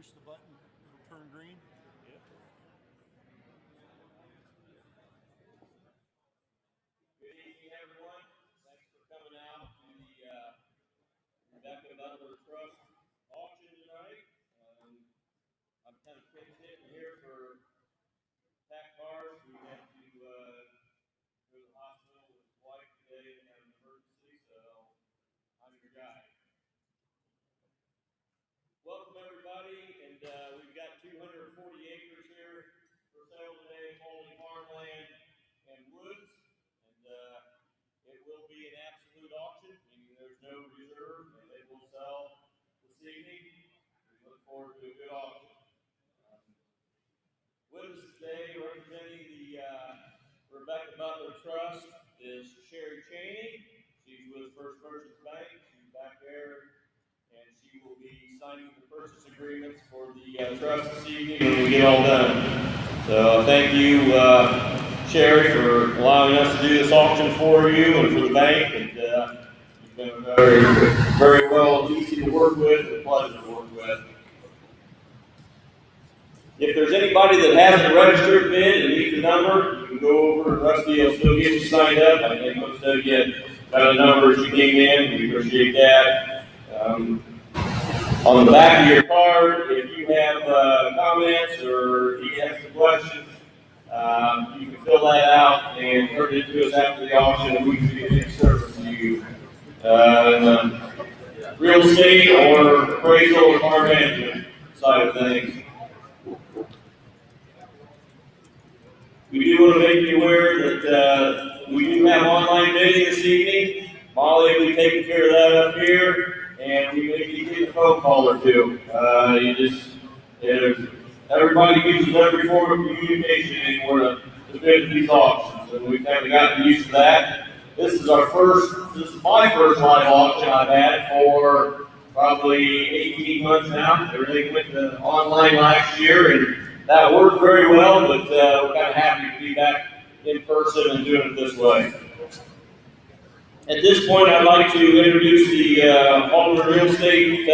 push the button, it'll turn green. Good evening, everyone. Thanks for coming out to the Butler Trust auction tonight. I'm kind of quick sitting here for pack cars. We had to go to the hospital with his wife today and had an emergency, so I'm your guy. Welcome, everybody, and we've got 240 acres here for sale today, holding farmland and woods, and it will be an absolute auction, meaning there's no reserve, and they will sell this evening. We look forward to a good auction. With us today, representing the Butler Trust, is Sherry Chaney. She's with First Merchants Bank. She's back there, and she will be signing the purchase agreements for the trust this evening when we get all done. So thank you, Sherry, for allowing us to do this auction for you and for the bank. And you've been very, very well, easy to work with, and a pleasure to work with. If there's anybody that hasn't registered bid and needs a number, you can go over and Rusty will still get you signed up. I think most of you got a number as you came in. We appreciate that. On the back of your card, if you have comments or you have some questions, you can fill that out and turn it to us after the auction, and we can be of service to you. Real estate or appraisal or farm management side of things. We do want to make you aware that we do have online bidding this evening. Molly will be taking care of that up here, and we may need to get a phone call or two. Everybody uses every form of communication anymore to bid these auctions, and we've kind of gotten used to that. This is my first live auction I've had for probably 18 months now. Everything went to online last year, and that worked very well, but we're kind of happy to be back in person and doing it this way. At this point, I'd like to introduce the Butler Real Estate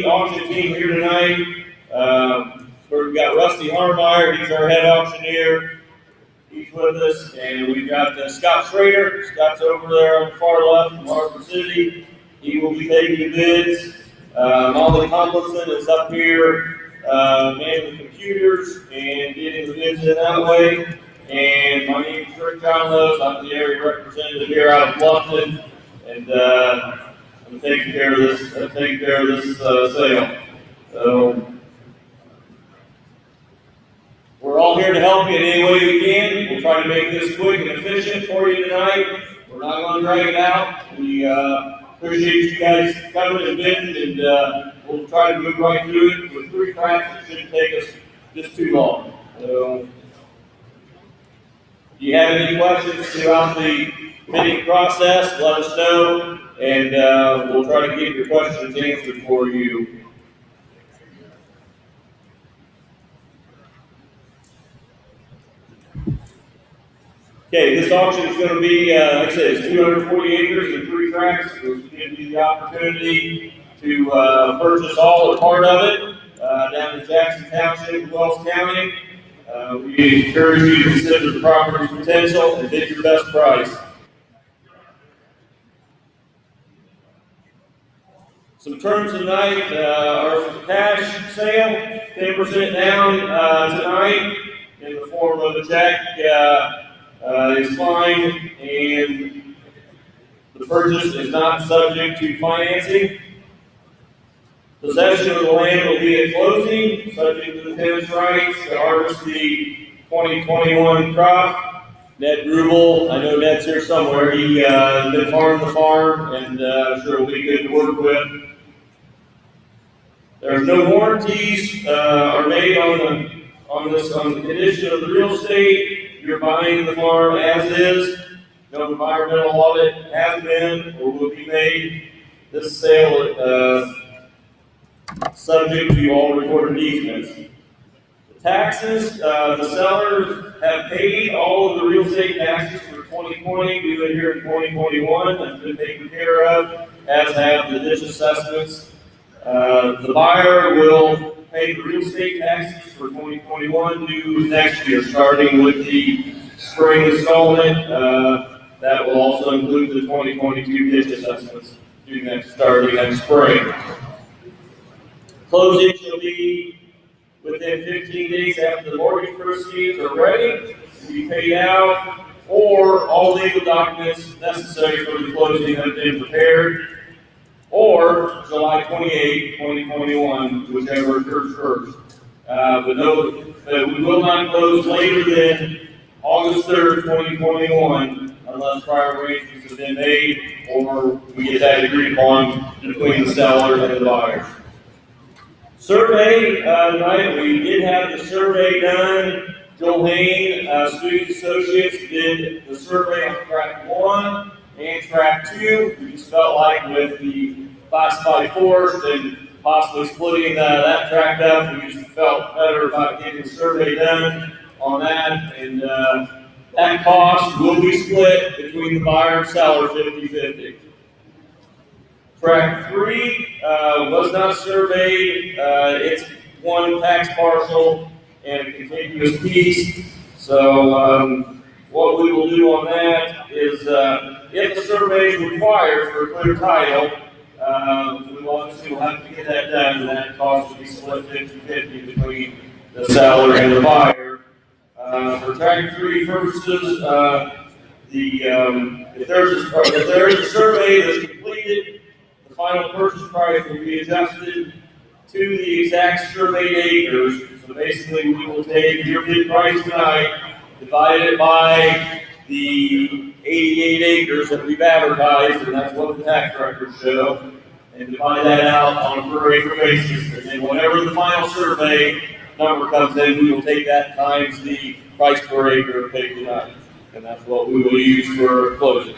auction team here tonight. We've got Rusty Harmeyer, he's our head auctioneer. He's with us, and we've got Scott Schrader. Scott's over there on the far left from Harbor City. He will be taking the bids. Molly Tomlinson is up here manning the computers and getting the bids in that way. And my name is Rick Johnlows. I'm the area representative here out of Bluffton, and I'm taking care of this. Sale. So we're all here to help you in any way we can. We'll try to make this quick and efficient for you tonight. We're not going to drag it out. We appreciate you guys coming and bidding, and we'll try to move right through it. With 3 tracks, it shouldn't take us just too long. So, if you have any questions throughout the bidding process, let us know, and we'll try to get your questions answered for you. Okay, this auction is going to be, like I said, it's 240 acres and 3 tracts. We'll give you the opportunity to purchase all or part of it down in Jackson Township, Wells County. We encourage you to consider the property's potential and bid your best price. Some terms tonight are for cash sale, 10% down tonight in the form of a check. Is fine, and the purchase is not subject to financing. Possession of the land will be at closing, subject to the tenant's rights to harvest the 2021 crop. Ned Grubel, I know Ned's here somewhere. He been farming the farm, and I'm sure will be good to work with. There are no warranties are made on the condition of the real estate. You're buying the farm as is. No environmental audit has been or will be made. This sale subject to all recorded easements. The taxes, the sellers have paid all of the real estate taxes for 2020 due in here in 2021. That's been taken care of, as have the ditch assessments. The buyer will pay the real estate taxes for 2021 due next year, starting with the spring installment. That will also include the 2022 ditch assessments starting next spring. Closing shall be within 15 days after the mortgage proceeds are ready to be paid out, or all legal documents necessary for the closing have been prepared, or July 28, 2021, whichever occurs first. But we will not close later than August 3rd, 2021, unless prior arrangements have been made or we get that agreed upon between the seller and the buyer. Survey, tonight we did have the survey done. Joel Hain, Student Associates, did the survey on track 1 and track 2. We just felt like with the classified forest and possibly splitting that tract up, we just felt better about getting the survey done on that. And that cost will be split between the buyer and seller 50-50. Tract 3 was not surveyed. It's one tax parcel and a contiguous piece. So what we will do on that is, if the survey is required for a clear title, we will obviously have to get that done, and that cost will be split 50-50 between the seller and the buyer. For Tract 3 purposes, if there is a survey that's completed, the final purchase price will be adjusted to the exact surveyed acres. So basically, we will take your bid price tonight, divide it by the 88 acres that we've advertised, and that's what the tax records show, and divide that out on a per acre basis. And then whenever the final survey number comes in, we will take that times the price per acre paid tonight, and that's what we will use for closing.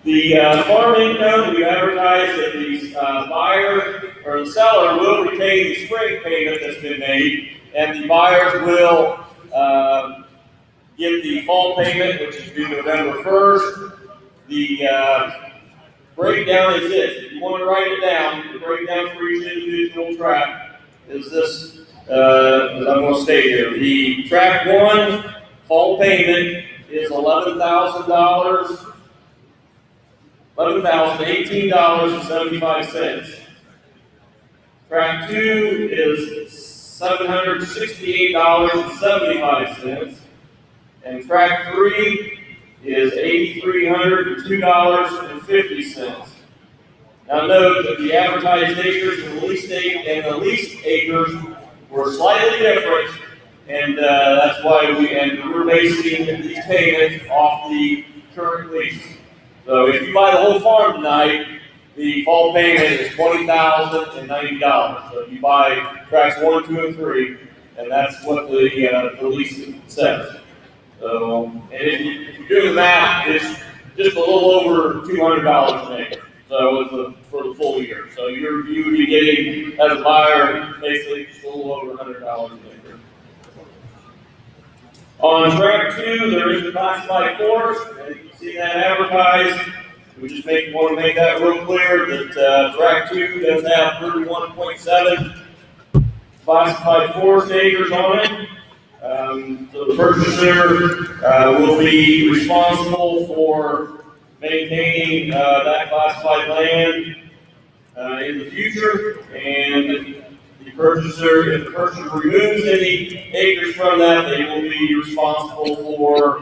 The farm income, we advertise that the buyer or the seller will retain the spring payment that's been made, and the buyers will get the fall payment, which is due November 1st. The breakdown is this. If you want to write it down, the breakdown for each individual tract is this, as I'm going to state here. The tract 1 fall payment is $11,018.75. Tract 2 is $768.75. And tract 3 is $8,302.50. Now note that the advertised acres and the leased acres were slightly different, and that's why we're basing these payments off the current lease. So if you buy the whole farm tonight, the fall payment is $20,090. So if you buy tracts 1, 2, and 3, and that's what the lease says. So, and if you do the math, it's just a little over $200 an acre. So it's for the full year. So you would be getting, as a buyer, basically just a little over $100 an acre. On tract 2, there is a classified forest, and you can see that advertised. We just want to make that real clear that tract 2 does have 31.7 classified forest acres on it. So the purchaser will be responsible for maintaining that classified land in the future, and if the purchaser removes any acres from that, they will be responsible for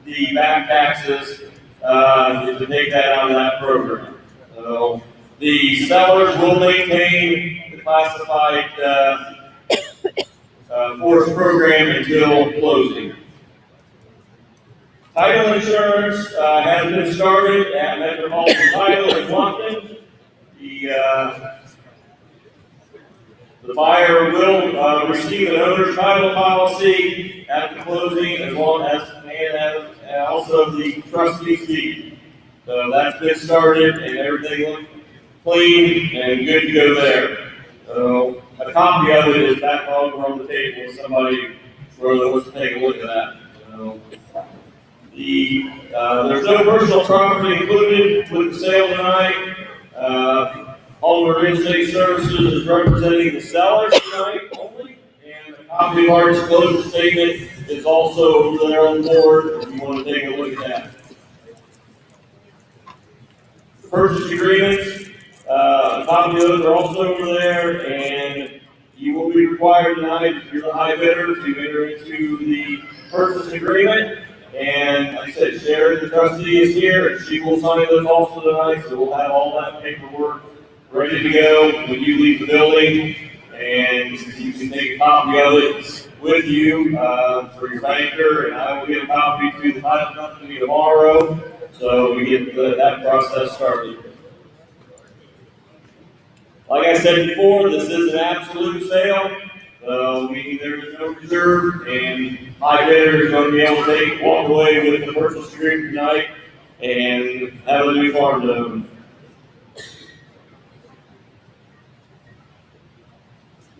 the back taxes to take that out of that program. So the sellers will maintain the classified forest program until closing. Title insurance has been started at Metropolitan Title in London. The buyer will receive an owner's title policy at the closing, as well as and also the trustee's deed. So that's been started, and everything looks clean and good to go there. So a copy of it is back over on the table if somebody really wants to take a look at that. So, There's no personal property included with the sale tonight. All real estate services is representing the sellers tonight only, and a copy of our disclosure statement is also over there on the board if you want to take a look at that. Purchase agreements, a copy of those are also over there, and you will be required tonight, if you're the high bidder, to enter into the purchase agreement. And like I said, Sharon, the trustee, is here, and she will sign those also tonight, so we'll have all that paperwork ready to go when you leave the building, and you can take a copy of it with you for your banker, and I will get a copy to the title company tomorrow, so we get that process started. Like I said before, this is an absolute sale, meaning there is no reserve, and high bidder is going to be able to walk away with the purchase agreement tonight and have a new farm to own.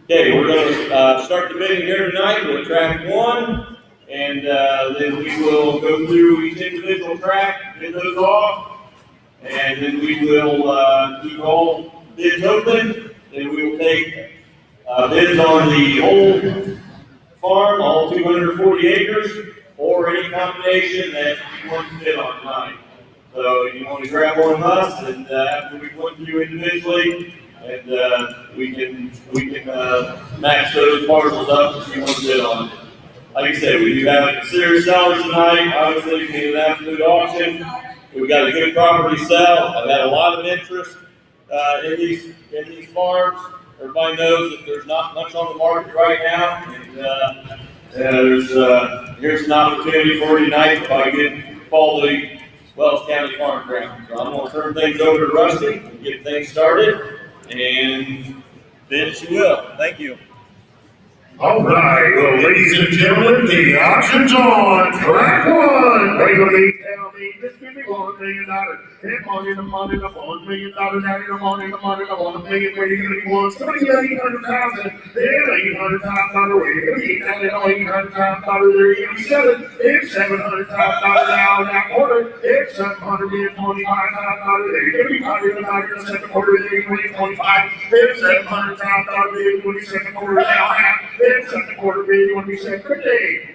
Okay, we're going to start the bidding here tonight with tract 1, and then we will go through each individual tract, bid those off, and then we will keep all bids open, and we will take bids on the whole farm, all 240 acres, or any combination that you want to bid on tonight. So you want to grab one of us, and after we went through individually, and we can match those parcels up if you want to bid on it. Like I said, we do have a considered sellers tonight. Obviously, we need an absolute auction. We've got a good property sale. I've had a lot of interest in these farms. Everybody knows that there's not much on the market right now, and here's an opportunity for you tonight if I get quality Wells County farm ground. So I'm going to turn things over to Rusty and get things started. And bid as you will. Thank you. All right, well, ladies and gentlemen, the auction's on. Track 1. Regularly tell me, just give me $1 million. And money, the money, the $1 million. Daddy, the money, the $1 million. Where you gonna be once? Somebody got 800,000. Then $800,000. Where you gonna be? Daddy, $800,000. There you gonna be 7. It's $700,000 now in that quarter. It's $725,000. There you gonna be $100,000 in the second quarter. There you gonna be 25. It's $700,000 in the second quarter now. It's second quarter bid, you want to be saying, good day.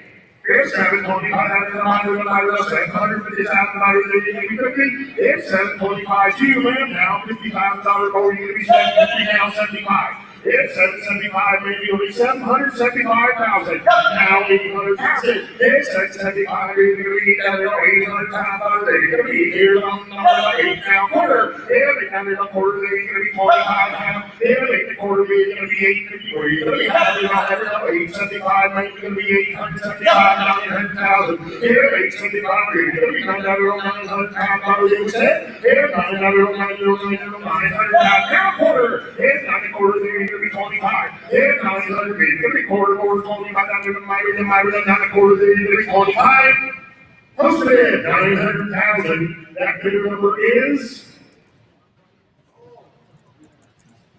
It's $725,000, $750,000, it's $725 to you, ma'am, now $50,000 more, you're going to be saying, $50 now, $75. It's $775, maybe it'll be $775,000. Now $800,000. It's $775, you're going to be down there $800,000. You're going to be here on the 8 now quarter. Every time in a quarter, you're going to be 25 now. Every quarter, you're going to be 850. You're going to be happy about having $875, maybe you're going to be $875, now $800,000. Here, $875, you're going to be $900,000. You said, here, $900,000, now quarter. It's not a quarter there. Be 25. Then 900 you're going to be quarter 25. Not a quarter there, you're going to be 25. Posted in 900,000. That bid number is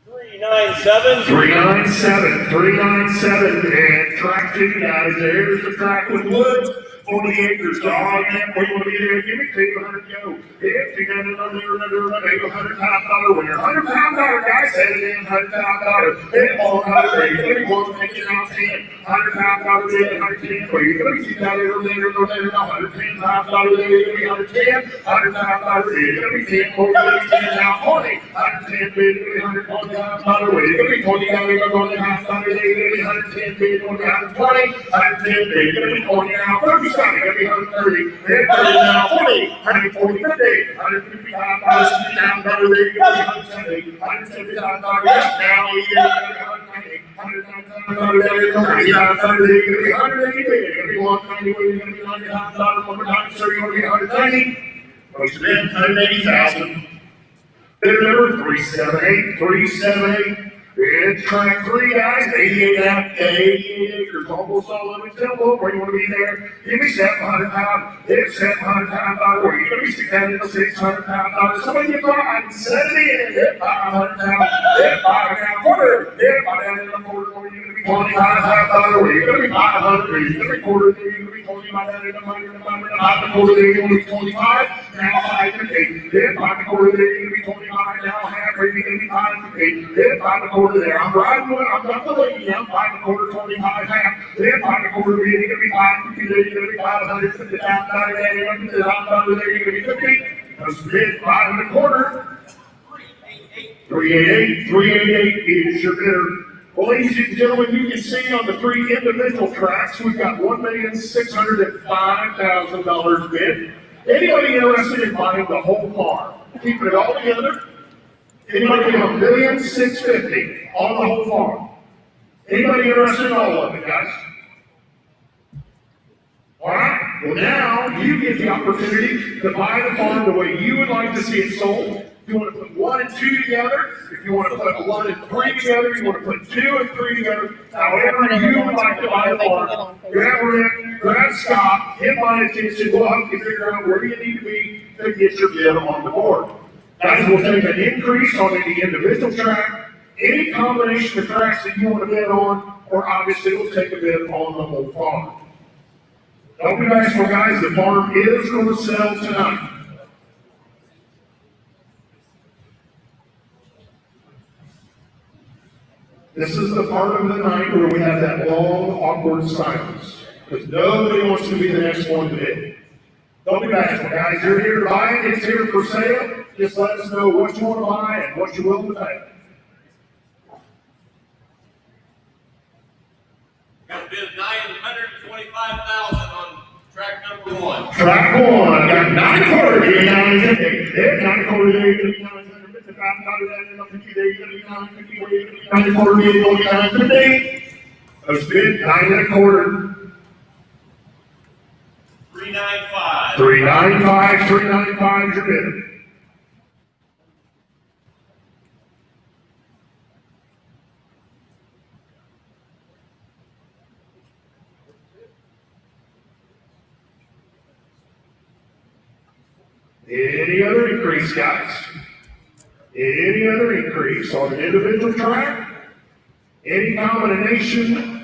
397. 397. And track 2, guys. There's the track with woods. 40 acres, dog, man, we want to be there, give me $200, go. If you got another $100,000 winner, $100,000, guys, set it in, $100,000, then all $100, you're going to be one, make it out 10, $100,000, then $110, well, you're going to be $2,000, $110,000, then you're going to be $110, $100,000, then you're going to be 10, more, you're going to be 10, now 20, $110, then you're going to be $120,000, well, you're going to be $20,000, you're going to be $110, then you're going to be $110, then you're going to be $120, $110, then you're going to be $20, now 30, it's going to be 130, then 30 now 40, 140, 50, $155, down, there you go, $170, $175, now $80, $190, $190, there you go, $90, there you go, $180, you're going to be $190, you're going to be $90,000, one more time, so you're going to be $190, posted in, $180,000. Bid number 378, It's track 3, guys. 88 acres, almost all of it. Tell them where you want to be there. Give me 700 pounds. It's 700 pounds. Where you going to be sticking that in the 600 pounds? Somebody get by and set it in. Hit 500 pounds. Hit 5 down quarter. Hit 5 down in the quarter. Where you going to be 25 pounds? Where you going to be 500? Where you going to be quarter? There you going to be 25 down in the quarter. The quarter there you going to be 25. Now 5 to 8. Hit 5 to quarter there you going to be 25. Now half. Where you going to be 5 to 8. Hit 5 to quarter there. I'm riding with it. I'm not the lady. I'm 5 and a quarter, 25 half. Then 5 and a quarter, you're going to be 550. Then you're going to be 550 down, 90 there. You're going to be 50. That's bid 5 and a quarter. 388 is your bidder. Well, ladies and gentlemen, you can see on the 3 individual tracks, we've got $1,605,000 bid. Anybody interested in buying the whole farm? Keeping it all together? Anybody get $1,650,000 on the whole farm? Anybody interested in all of it, guys? All right. Well, now you get the opportunity to buy the farm the way you would like to see it sold. If you want to put 1 and 2 together, if you want to put 1 and 3 together, you want to put 2 and 3 together, however you would like to buy the farm, grab Rick, grab Scott, get my attention, we'll help you figure out where you need to be to get your bid on the board. Guys, we'll take an increase on any individual track, any combination of tracks that you want to bid on, or obviously we'll take a bid on the whole farm. Don't be bashful, guys, the farm is going to sell tonight. This is the part of the night where we have that long, awkward silence, because nobody wants to be the next one to bid. Don't be bashful, guys. You're here to buy it. It's here for sale. Just let us know what you want to buy and what you're willing to pay. Got a bid of $925,000 on track number 1. Track 1. I got 9 quarter. There, 9 quarter there. You're going to be 950. There, you're going to be 950. Where you're going to be 9 quarter. You're going to be 950. Those bid 9 and a quarter. 395. 395 is your bid. Any other increase, guys? Any other increase on an individual track? Any combination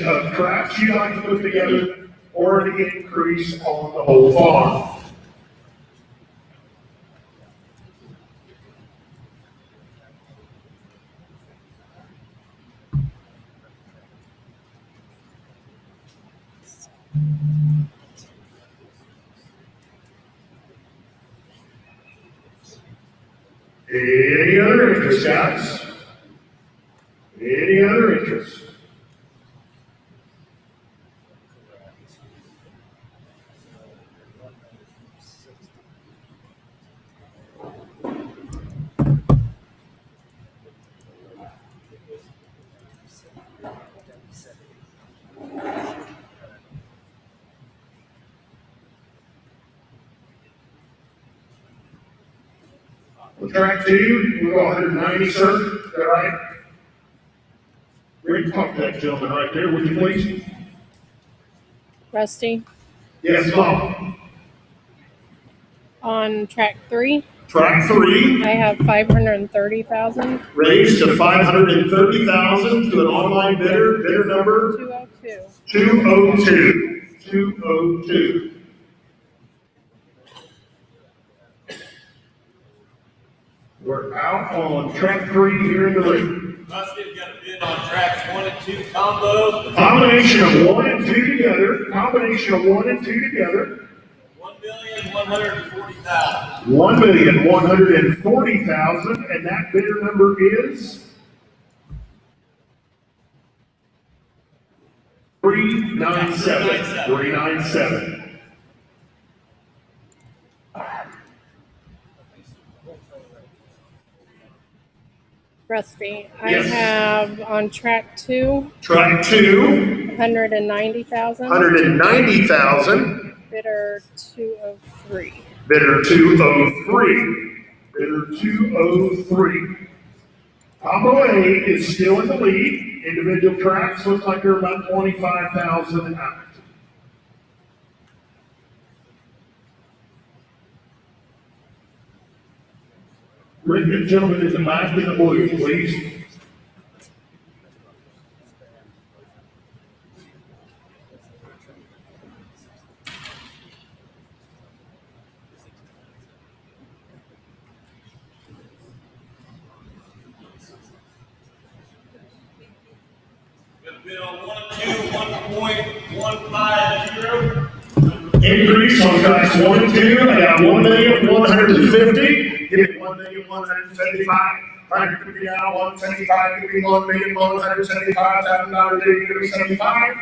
of tracks you'd like to put together, or an increase on the whole farm? Any other interest, guys? Any other interest? Track 2, we'll go 190, sir. Is that right? Rick, talk to that gentleman right there, would you please? Rusty, Yes, Mom. on track 3, Track 3, I have 530,000, raised to 530,000 to an online bidder number 202. 202. We're out on track 3 here in the ring. Rusty's got a bid on tracks 1 and 2 combo. Combination of 1 and 2 together. $1,140,000. $1,140,000, and that bidder number is 397. Rusty, I Yes. have on track 2, Track 2, 190,000, 190,000. bidder 203. Bidder 203. Combo A is still in the lead. Individual tracks look like they're about 25,000 out. Ladies and gentlemen, in the back in the blue, please. Bid on 121.150. Increase on tracks 1 and 2, I got 1,150,000. Give me 1,175,000. Right, could be now 175, could be $1,175,000. Give me 75.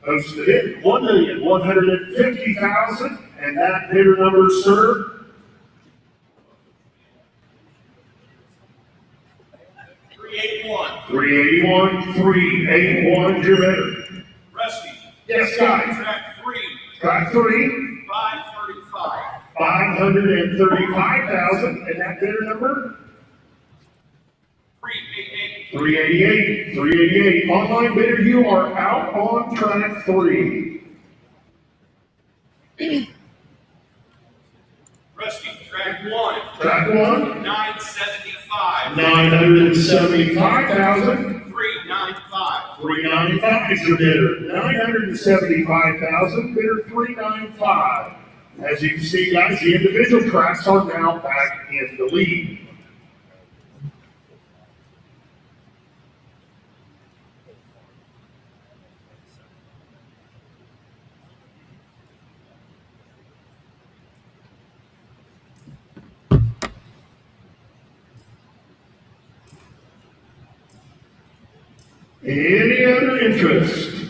Post the bid, 1,150,000, and that bidder number, sir. 381. 381, your bidder. Rusty. Yes, guys. Track 3. Track 3. 535. 535,000, and that bidder number? 388. 388. Online bidder, you are out on track 3. Rusty. Track 1. Track 1. 975. 975,000. 395. 395 is your bidder. 975,000, bidder 395. As you can see, guys, the individual tracks are now back in the lead. Any other interest?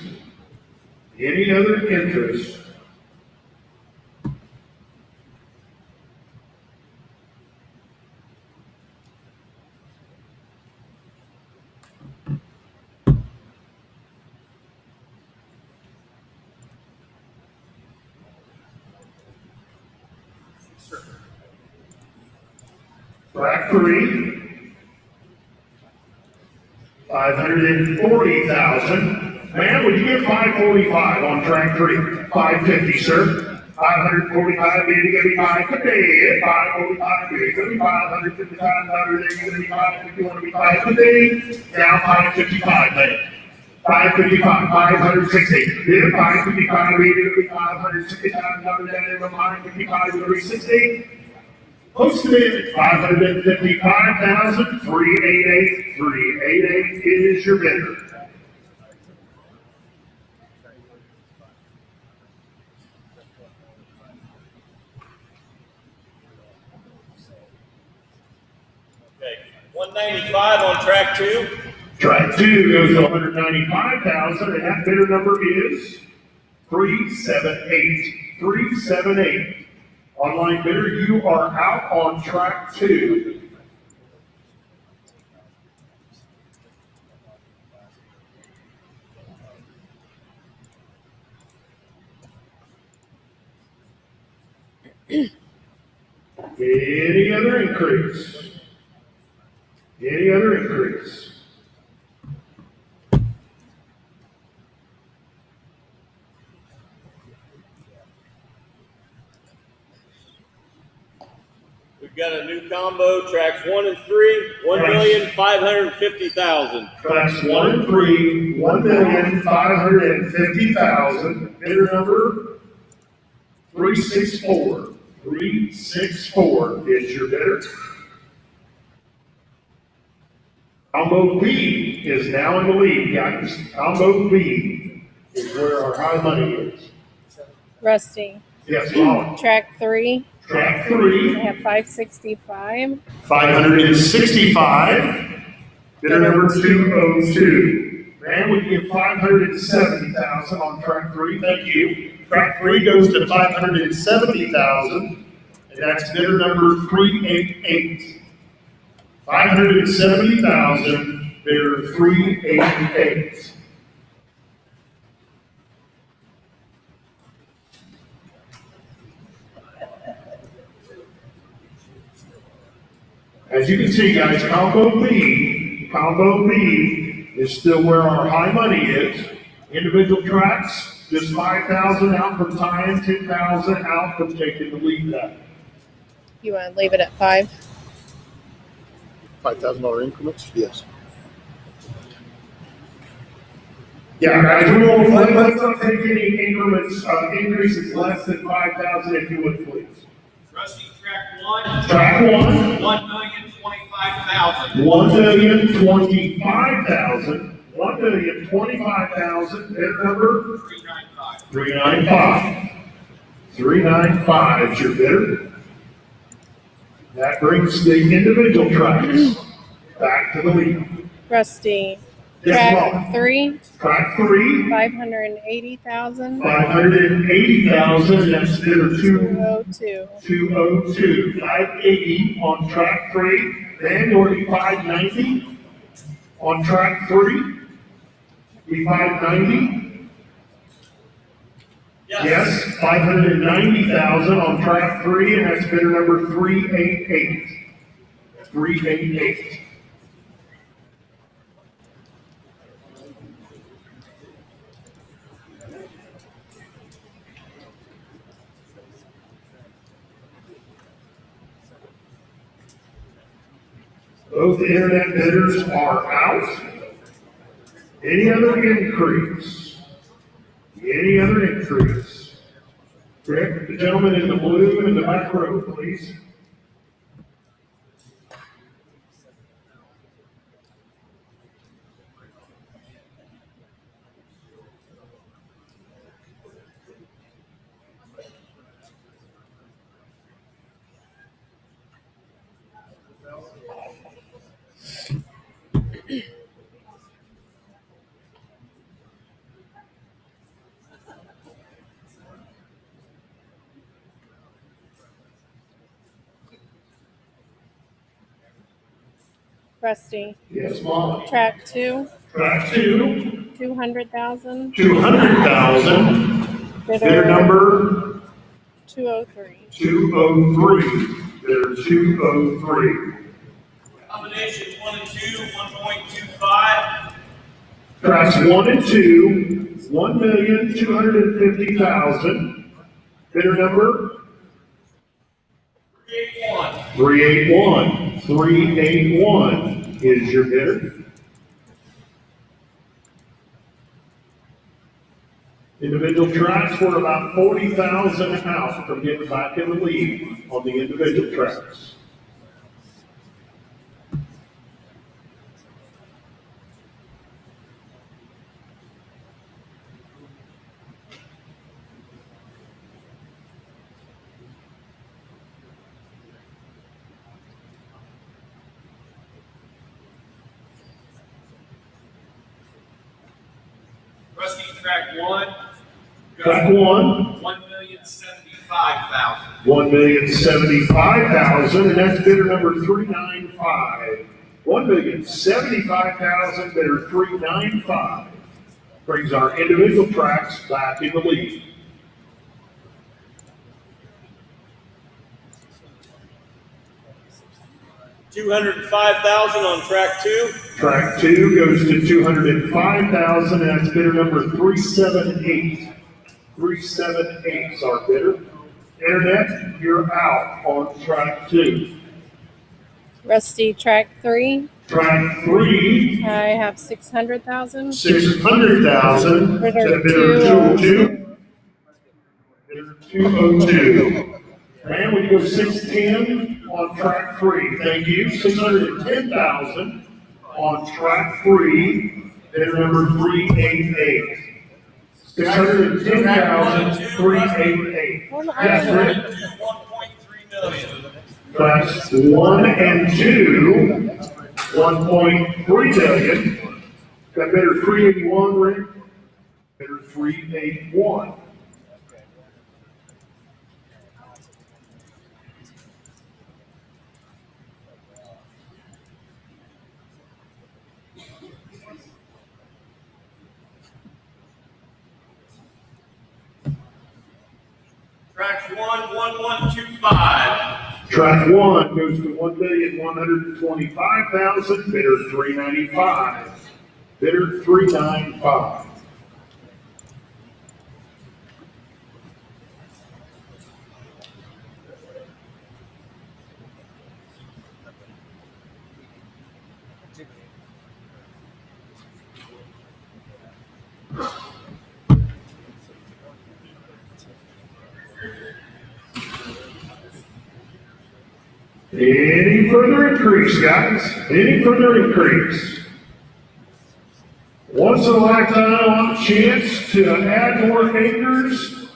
Any other interest? Track 3. 540,000. Man, would you give 545 on track 3? 550, sir. 545, maybe gonna be 550. 545, maybe gonna be 555, maybe gonna be 550, wanna be 550. Now 555, man. 555, 560. Then 555, maybe gonna be 565, another day, 555, gonna be 60. Posted 555,000, 388, 388 is your bidder. Okay. 195 on track 2. Track 2 goes to 195,000, and that bidder number is 378. 378. Online bidder, you are out on track 2. Any other increase? Any other increase? We've got a new combo, tracks 1 and 3, 1,550,000. Tracks 1 and 3, 1,550,000. Bidder number 364. 364 is your bidder. Combo B is now in the lead, guys. Combo B is where our high money is. Rusty. Yes, Molly. Track 3. Track 3. I have 565. 565. Bidder number 202. Man, we give 570,000 on track 3. Thank you. Track 3 goes to 570,000, and that's bidder number 388. 570,000, bidder 388. As you can see, guys, combo B is still where our high money is. Individual tracks, just 5,000 out from tying, 10,000 out from taking the lead back. You want to leave it at 5? $5,000 increments? Yes. Yeah, guys, let's not take any increments, increases less than 5,000 if you would, please. Rusty, track 1. Track 1. 1,025,000. 1,025,000. 1,025,000. Bid number 395. 395. 395 is your bidder. That brings the individual tracks back to the lead. Rusty. Yes, Track Mom. 3, Track 3. 580,000. 580,000. That's bidder 202. 202. 580 on track 3. Then you'll be 590 on track 3. Be 590. Yes, 590,000 on track 3, and that's bidder number 388. 388. Both internet bidders are out. Any other increase? Any other increase? Rick, the gentleman in the blue in the back row, please. Rusty. Yes, Mom. Track 2, Track 2. 200,000. 200,000. Bidder number 203. 203. Bidder 203. Combination 1 and 2, 1.25. Tracks 1 and 2, 1,250,000. Bidder number 381. 381. 381 is your bidder. Individual tracks were about 40,000 out from getting back in the lead on the individual tracks. Rusty, track 1. Track 1, 1,075,000. 1,075,000, and that's bidder number 395. 1,075,000, bidder 395. Brings our individual tracks back in the lead. $205,000 on track 2. Track 2 goes to 205,000, and that's bidder number 378. 378 is our bidder. Internet, you're out on track 2. Rusty. Track 3, Track 3, I have 600,000. 600,000. Bidder Bidder 202. 202. Bidder 202. And we go 610 on track 3. Thank you. 610,000 on track 3. Bidder number 388. 610,000, 388. Yes, Rick. 1.3 million. Tracks 1 and 2, 1.3 million. Got bidder 381, Rick. Bidder 381. Tracks 1, 1125. Track 1 goes to 1,125,000, bidder 395. Bidder 395. Any further increase, guys? Any further increase? Once in a lifetime chance to add more acres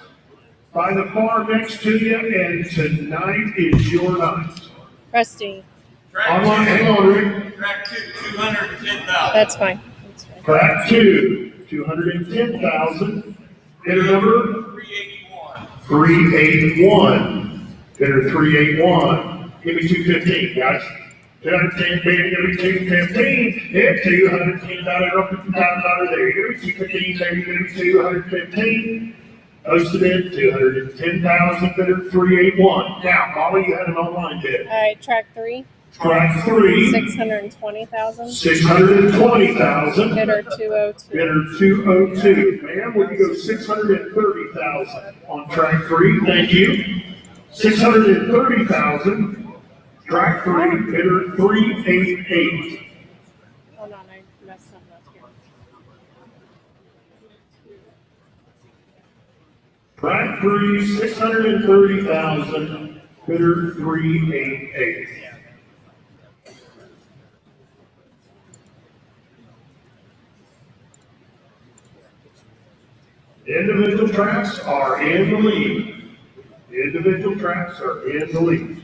by the farm next to you, and tonight is your night. Rusty. Online, hang on, Rick. Track 2, 210,000. That's fine. That's fine. Track 2, 210,000. Bidder number 381. 381. Bidder 381. Give me 215, guys. 210, baby, give me 215. Yeah, $210 up to $2,000 there. Give me 215, baby, give me 215. Posted bid, 210,000, bidder 381. Now, Molly, you had an online bid. All right, track 3. Track 3. 620,000. 620,000. Bidder 202. Bidder 202. Ma'am, we can go 630,000 on track 3. Thank you. 630,000. Track 3, bidder 388. Hold on, I messed something up here. Track 3, 630,000, bidder 388. Individual tracks are in the lead. Individual tracks are in the lead.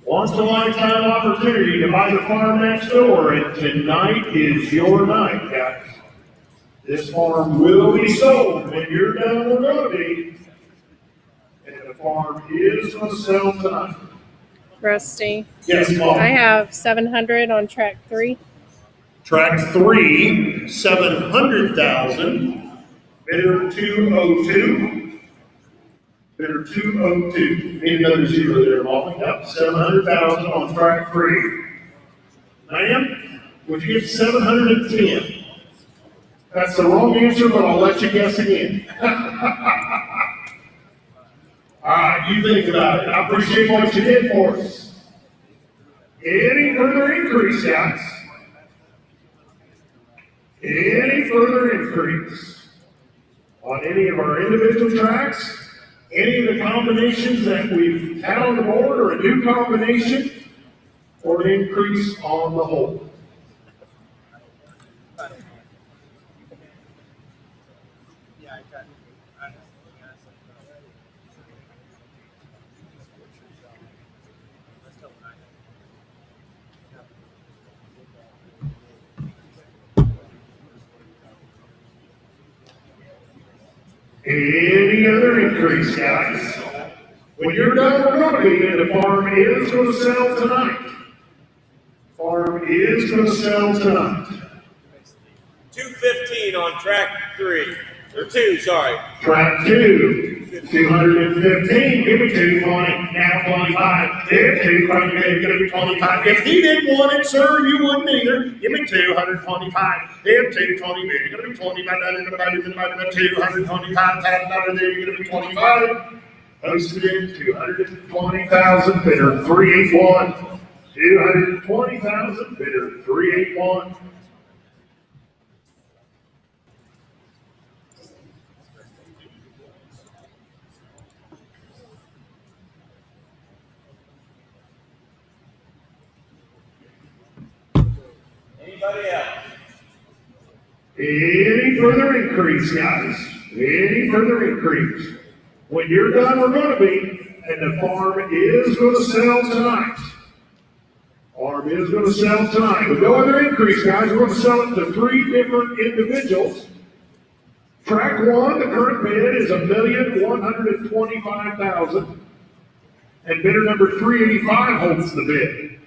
Once in a lifetime opportunity to buy the farm next door, and tonight is your night, guys. This farm will be sold when you're done, we're gonna be. And the farm is gonna sell tonight. Rusty. Yes, Mom. I have 700 on track 3. Track 3, 700,000, bidder 202. Bidder 202. Need another zero there, Molly. Yep, 700,000 on track 3. Ma'am, would you give 710? That's the wrong answer, but I'll let you guess again. All right, you think about it. I appreciate what you did for us. Any further increase, guys? Any further increase on any of our individual tracks? Any of the combinations that we've had on the board, or a new combination, or an increase on the whole? Any other increase, guys? When you're done, we're going to be, and the farm is going to sell tonight. Farm is going to sell tonight. 215 on track 3. Or 2, sorry. Track 2, 215. Give me 220. Now 25. If 220, give me 25. If he didn't want it, sir, you wouldn't either. Give me 225. If 220, you're going to be 25. 225,000 there, you're going to be 25. Posted in 220,000, bidder 381. 220,000, bidder 381. Anybody else? Any further increase, guys? Any further increase? When you're done, we're going to be, and the farm is going to sell tonight. Farm is going to sell tonight. With no other increase, guys, we're going to sell it to 3 different individuals. Track 1, the current bid is $1,125,000, and bidder number 385 holds the bid.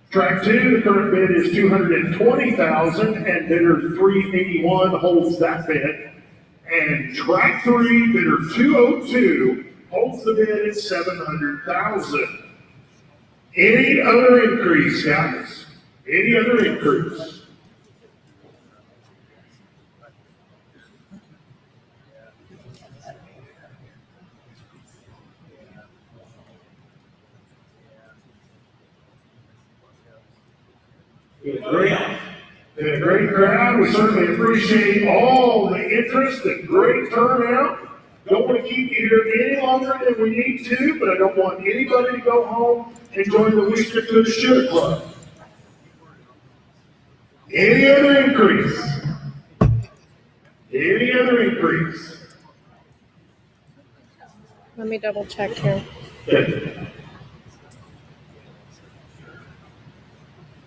Track 2, the current bid is $220,000, and bidder 381 holds that bid. And track 3, bidder 202 holds the bid at $700,000. Any other increase, guys? Any other increase? Been a great crowd. We certainly appreciate all the interest and great turnout. Don't want to keep you here any longer than we need to, but I don't want anybody to go home and join the Wish That Coulda Shoulda Club. Any other increase? Any other increase? Let me double check here. Okay.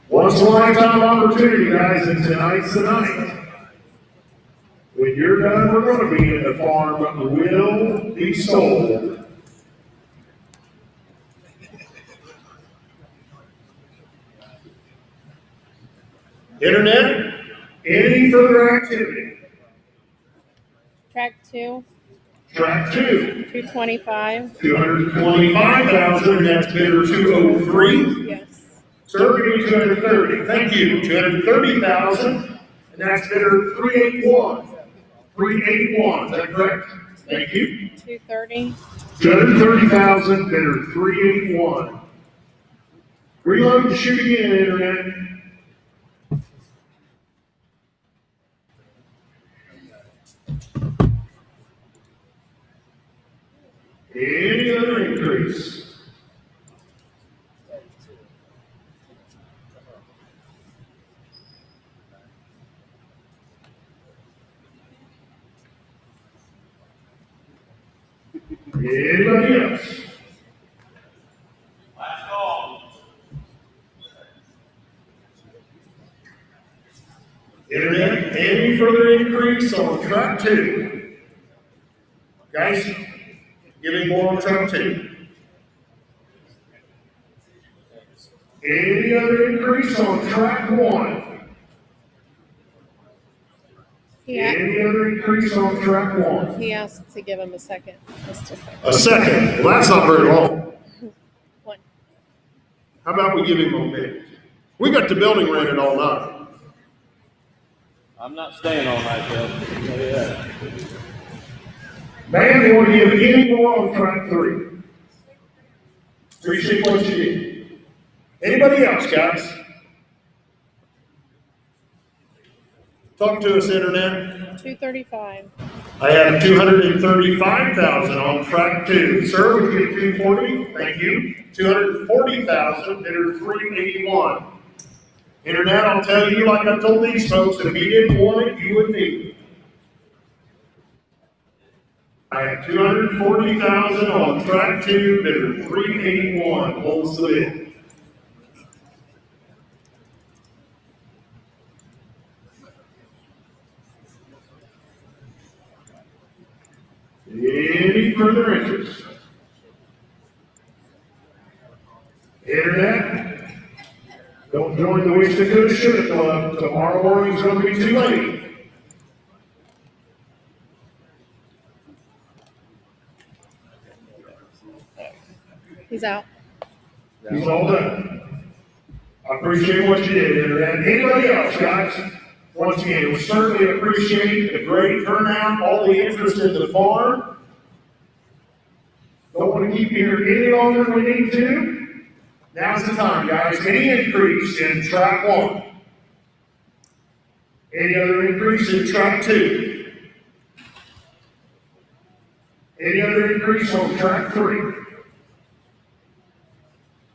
Once in a lifetime opportunity, guys, and tonight's the night. When you're done, we're going to be in the farm will be sold. Internet, any further activity? Track 2, Track 2, 225. 225,000, that's bidder 203. Yes. Sir, give me 230. Thank you. 230,000, and that's bidder 381. 381, is that correct? Thank you. 230. 230,000, bidder 381. Reload to shoot again, Internet. Any other increase? Anybody else? Last call. Internet, any further increase on track 2? Guys, giving more on track 2. Any other increase on track 1? Any other increase on track 1? He asked to give him a second. Just a second. A second. Well, that's not very long. 1. How about we give him a minute? We got the building rented all night. I'm not staying all night, Bill. Yeah. Man, you want to give any more on track 3? Appreciate what you did. Anybody else, guys? Talk to us, Internet. 235. I have 235,000 on track 2. Sir, would you get 240? Thank you. 240,000, bidder 381. Internet, I'll tell you like I told these folks, if he didn't want it, you would need it. I have 240,000 on track 2, bidder 381, holds the bid. Any further interest? Internet, don't join the Wish That Coulda Shoulda Club. Tomorrow morning's going to be too late. He's out. He's all done. I appreciate what you did, Internet. Anybody else, guys? Once again, we certainly appreciate the great turnout, all the interest in the farm. Don't want to keep you here any longer than we need to. Now's the time, guys. Any increase in track 1? Any other increase in track 2? Any other increase on track 3?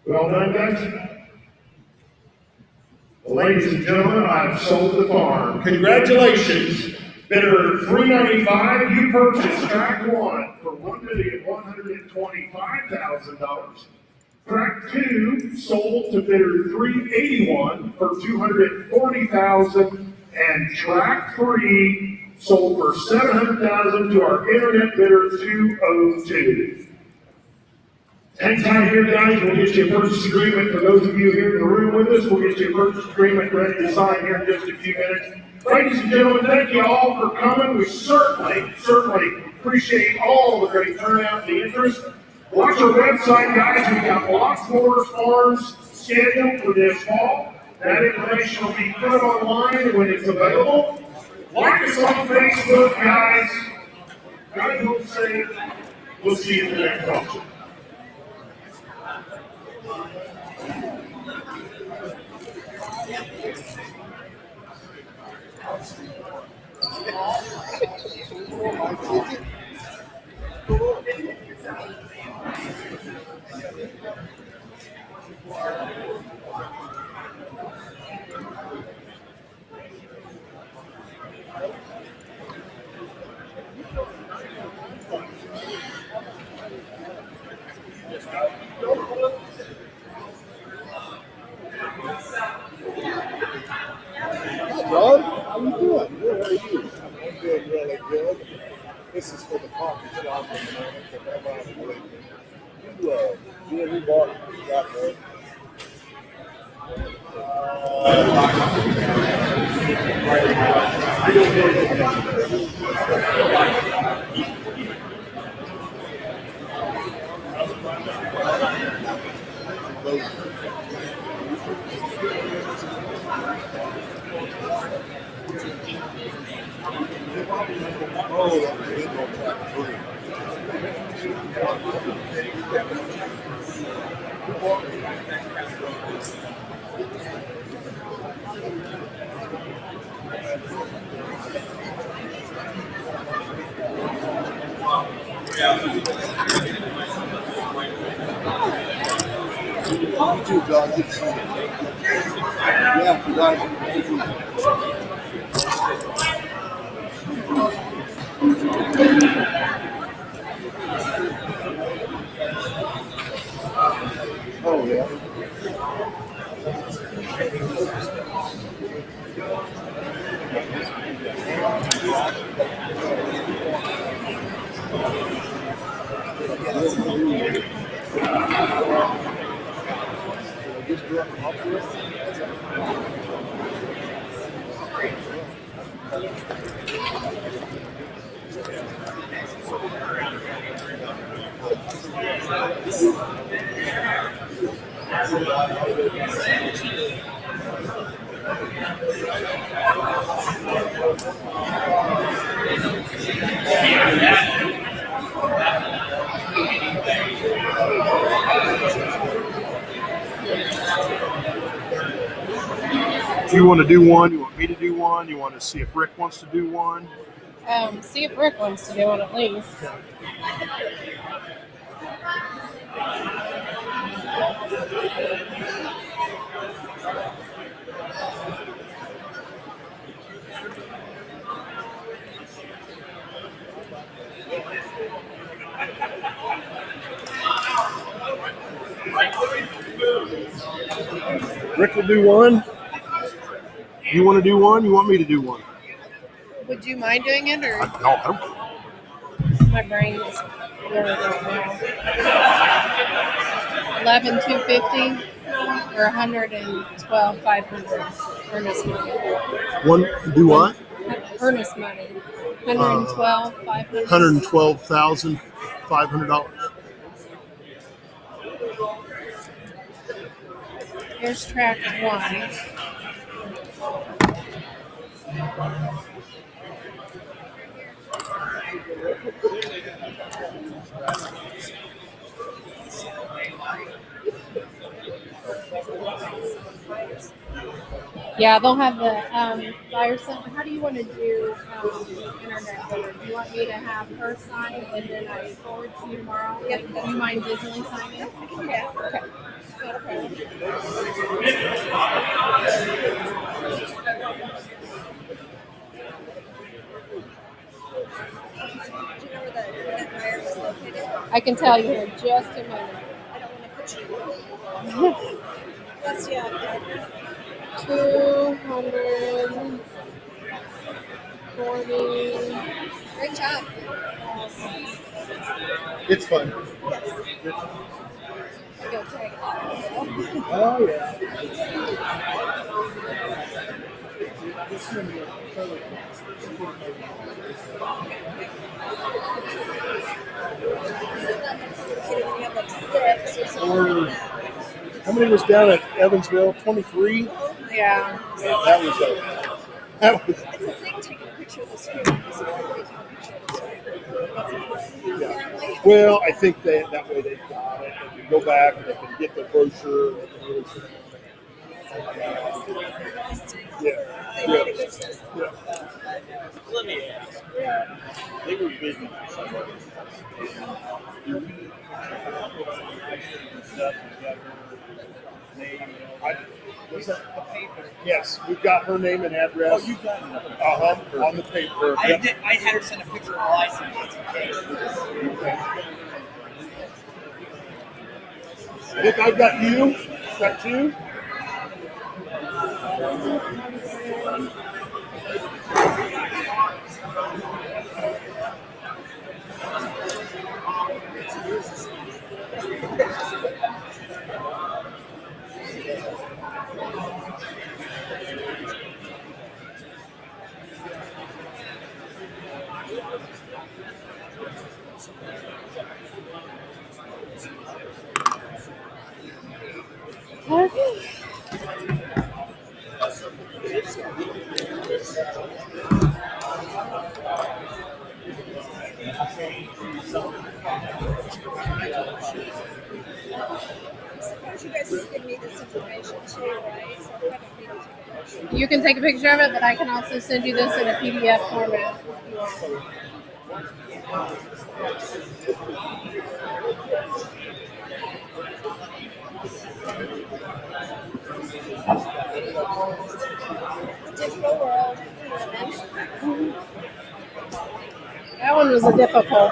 Well done, guys. Well, ladies and gentlemen, I've sold the farm. Congratulations. Bidder 395, you purchased track 1 for $1,125,000. Track 2 sold to bidder 381 for $240,000, and track 3 sold for $700,000 to our internet bidder 202. Hang tight here, guys. We'll get you a purchase agreement. For those of you here in the room with us, we'll get you a purchase agreement ready to sign here in just a few minutes. Ladies and gentlemen, thank you all for coming. We certainly appreciate all the great turnout and the interest. Watch our website, guys. We've got lots more farms scheduled for this fall. That information will be put online when it's available. Like us on Facebook, guys. God will say, we'll see you in the next auction. Doug, how you doing? Good, how are you? I'm doing really good. This is for the coffee shop in the morning, so everybody's waiting. You ever bought that one? Oh, that big old track three. You too, John. Good to see you. Yeah, you got it. Oh, yeah. Just drop them off here. Do you want to do one? You want me to do one? You want to see if Rick wants to do one? See if Rick wants to do one at least. Rick will do one. You want to do one? You want me to do one? Would you mind doing it, or No, I don't care. my brain is really right now? 11,250 or 112,500 earnest money. One, do what? Earnest money. 112,500. $112,500. Here's tract 1. Yeah, they'll have the buyer center. How do you want to do internet voter? Do you want me to have her sign and then I forward to you tomorrow? Yep. Do you mind digitally signing? Yeah. Okay. Not a problem. I can tell you in just a minute. I don't want to put you. What's the 240. Great job. It's fun. Oh, yeah. How many was down at Evansville? 23? Yeah. That was that was, It's a thing taking a picture of the screen because everybody taking a picture of the screen. That's important, apparently. well, I think that way they got it. They can go back and they can get the brochure. They can really see. They made a good system. Yeah. Let me ask. They were busy for somebody. What's that? Yes, we've got her name and address. Oh, you got it. On the paper. I had her send a picture of her license just in case. I think I've got you. Got two. Suppose you guys just give me this information too, right? So I don't need to take a picture. You can take a picture of it, but I can also send you this in a PDF format if you want. Digital world. That one was a difficult.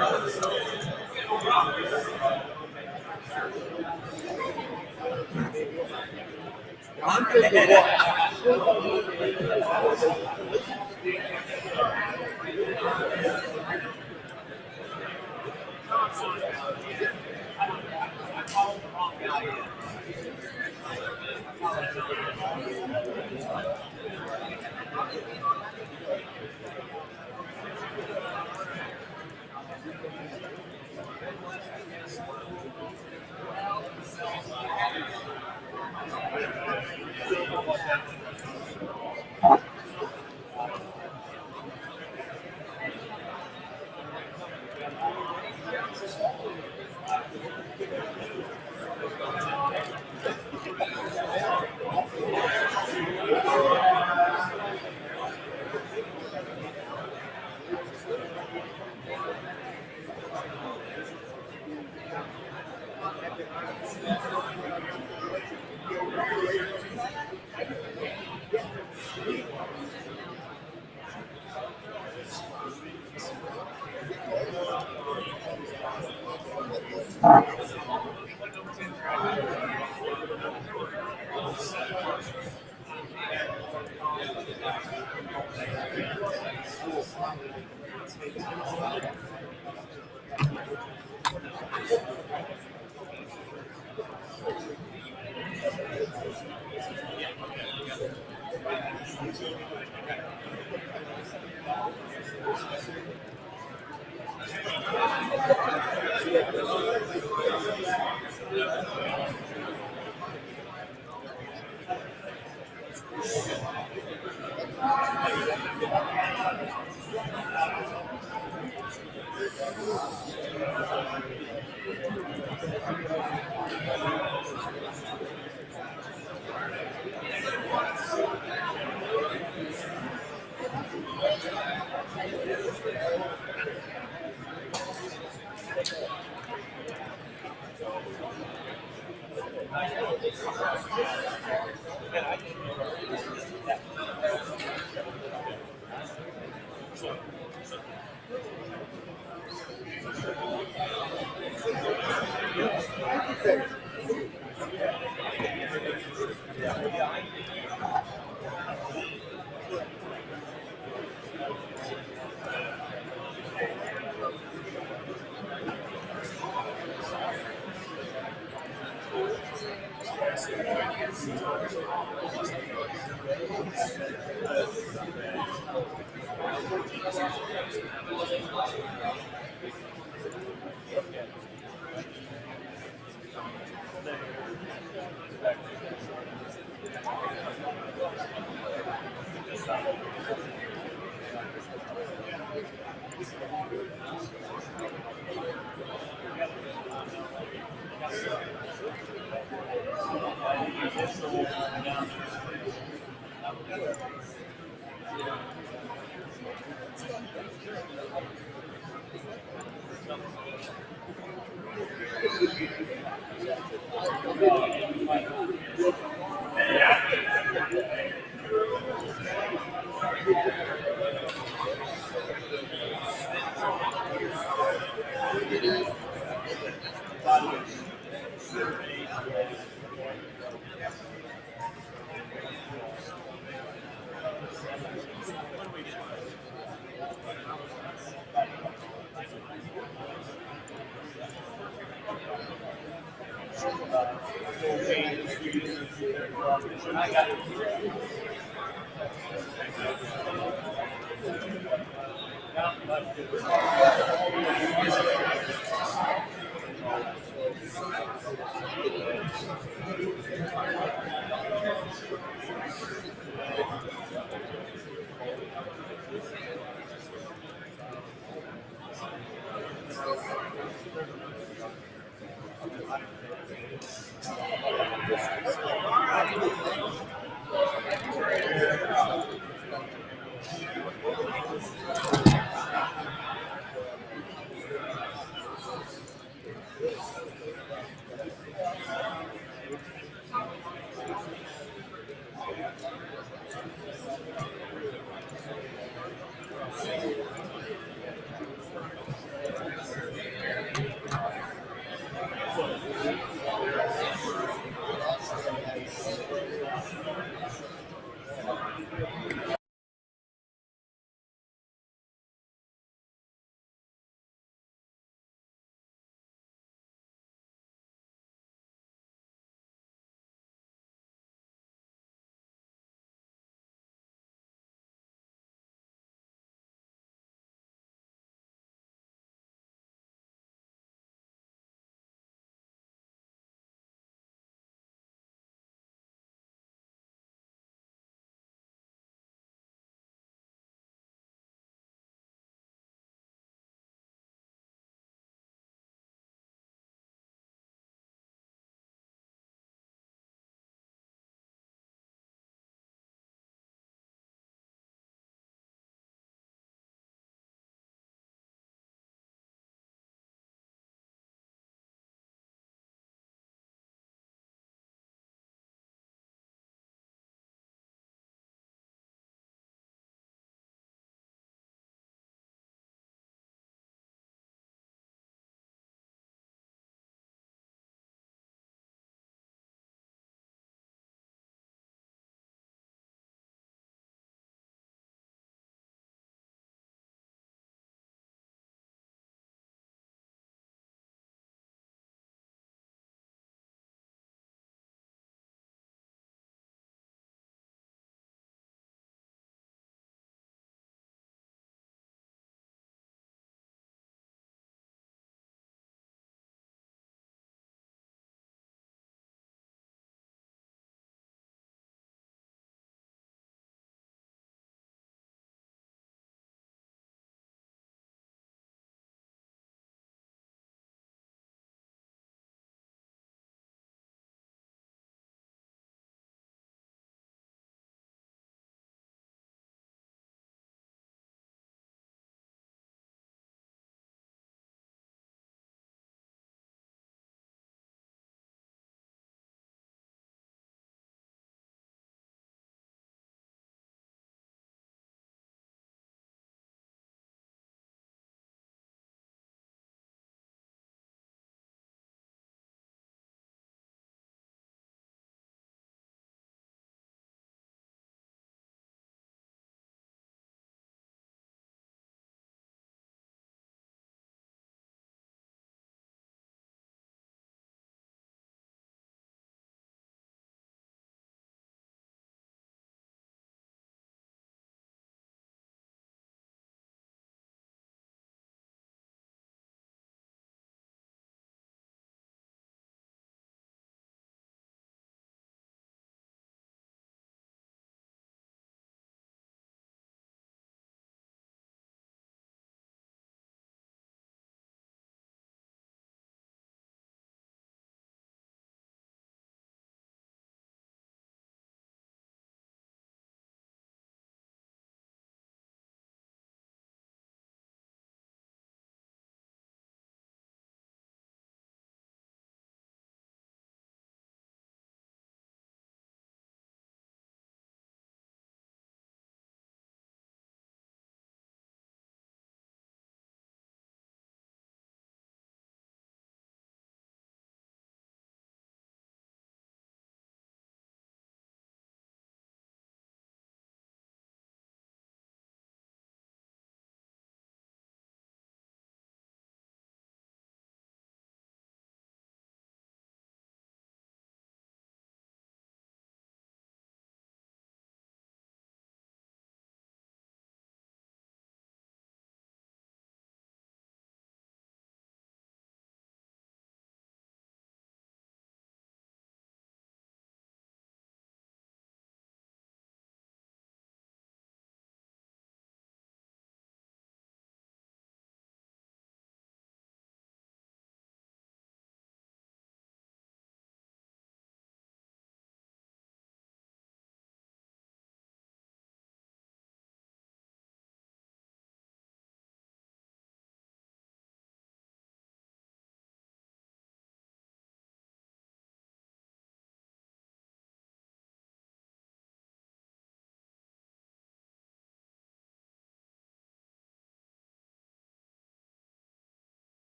I'm thinking what?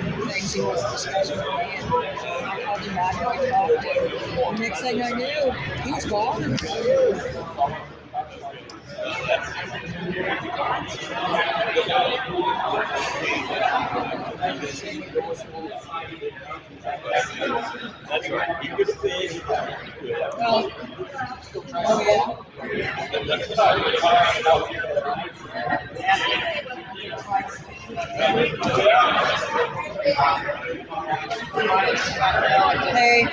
things he wants to discuss with me. And I called him back and we talked. And next thing I knew, he was gone. That's right. You could fish. Well, oh yeah. Hey.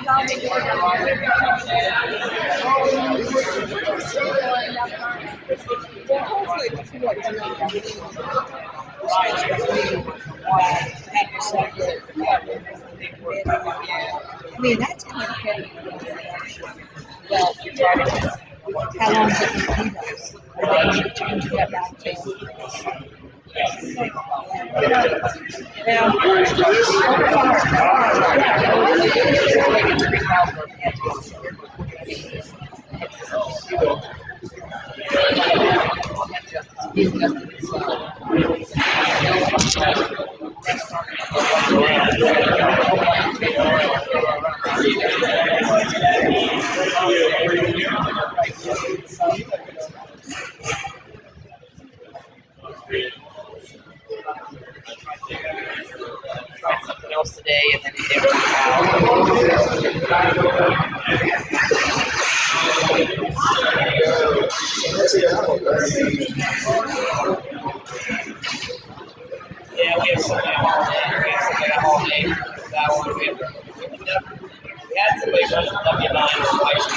Well, hopefully before it's done, discuss with me have a separate I mean, that's kind of heavy. Well, how long is it going to be though? Or they keep changing that back to Something else today, and then he didn't work out. Yeah, we have somebody all day. We have somebody all day. That one we had somebody run the W9 twice.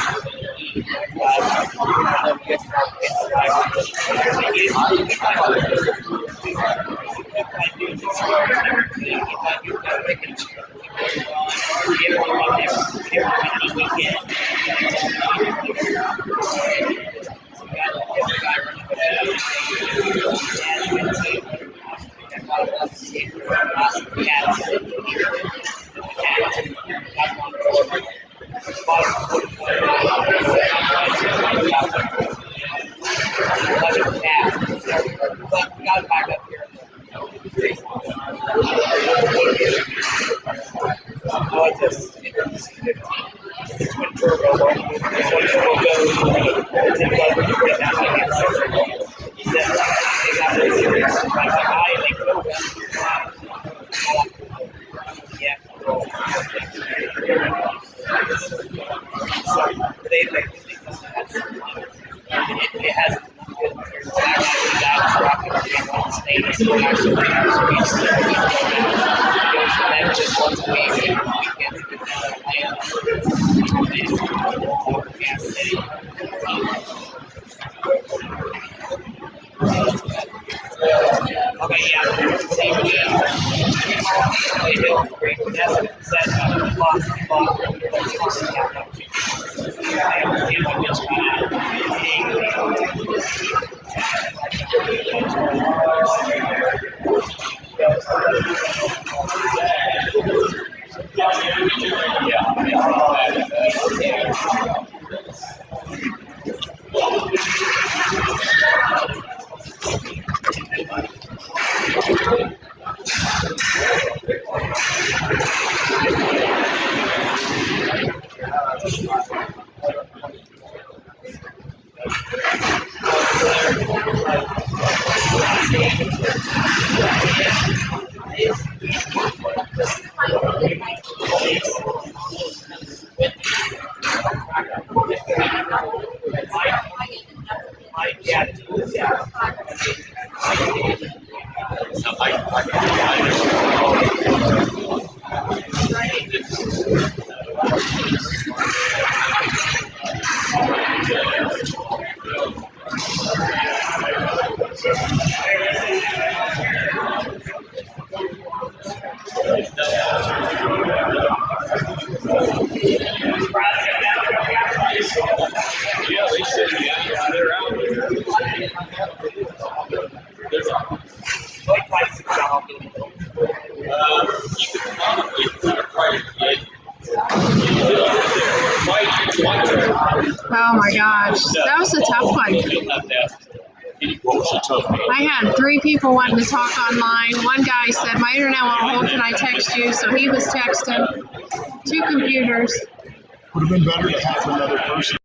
But we got it back up here. Oh, it's just it's twin turbo. Twin turbo goes. He said they got really serious. Like I they go. Yeah. So they think it has status and actually just once a week weekends okay, yeah, same week. Hill, great Vanessa said block. Oh my gosh, that was a tough one. You'll have to ask. Can you What was the tough part? I had 3 people wanting to talk online. One guy said, my internet won't hold, can I text you? So he was texting. 2 computers. Would have been better to have another person.